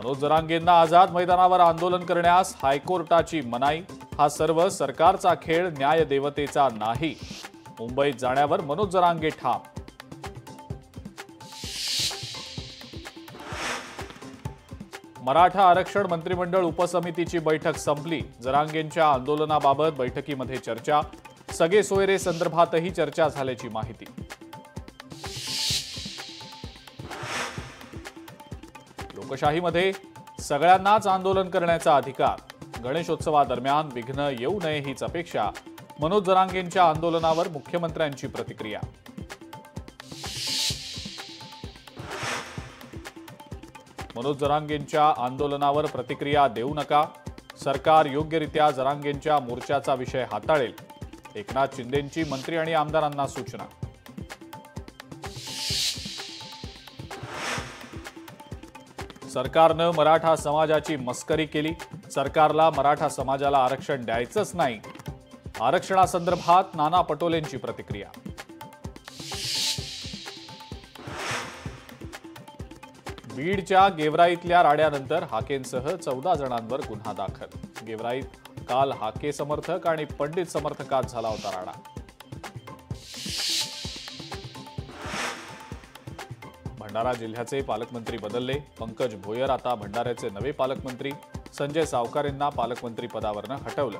मनोज जरांगेंना आझाद मैदानावर आंदोलन करण्यास हायकोर्टाची मनाई। हा सर्व सरकारचा खेळ, न्याय देवतेचा नाही। मुंबईत जाण्यावर मनोज जरांगे ठाम। मराठा आरक्षण मंत्रिमंडळ उपसमितीची बैठक संपली। जरांगेंच्या आंदोलनाबाबत बैठकीमध्ये चर्चा। सगळे सोयरे संदर्भातही चर्चा झाल्याची माहिती। लोकशाहीमध्ये सगळ्यांनाच आंदोलन करण्याचा अधिकार। गणेशोत्सवादरम्यान विघ्न येऊ नये हीच अपेक्षा। मनोज जरांगेंच्या आंदोलनावर मुख्यमंत्र्यांची प्रतिक्रिया। मनोज जरांगेंच्या आंदोलनावर प्रतिक्रिया देऊ नका। सरकार योग्यरित्या जरांगेंच्या मोर्चाचा विषय हाताळेल। एकनाथ शिंदेंची मंत्री आणि आमदारांना सूचना। सरकारनं मराठा समाजाची मस्करी केली। सरकारला मराठा समाजाला आरक्षण द्यायचंच नाही। आरक्षणासंदर्भात नाना पटोलेंची प्रतिक्रिया। बीडच्या गेवराईतल्या राड्यानंतर हाकेंसह 14 जणांवर गुन्हा दाखल। गेवराईत काल हाके समर्थक आणि पंडित समर्थकात झाला होता राडा। भंडारा जिल्ह्याचे पालकमंत्री बदलले। पंकज भोयर आता भंडाऱ्याचे नवे पालकमंत्री। संजय सावकारेंना पालकमंत्री पदावरनं हटवलं।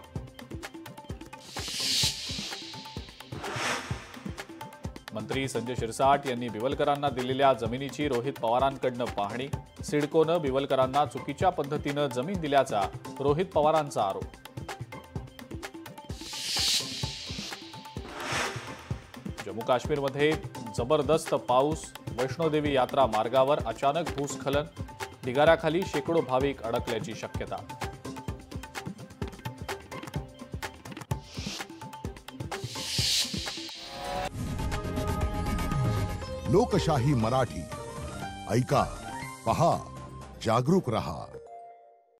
मंत्री संजय शिरसाट यांनी बिवलकरांना दिलेल्या जमिनीची रोहित पवारांकडनं पाहणी। सिडकोनं बिवलकरांना चुकीच्या पद्धतीनं जमीन दिल्याचा रोहित पवारांचा आरोप। जम्मू काश्मीरमध्ये जबरदस्त पाऊस। वैष्णोदेवी यात्रा मार्गावर अचानक भूस्खलन। ढिगाऱ्याखाली शेकडो भाविक अडकल्याची शक्यता। लोकशाही मराठी ऐका, पहा, जागरूक रहा।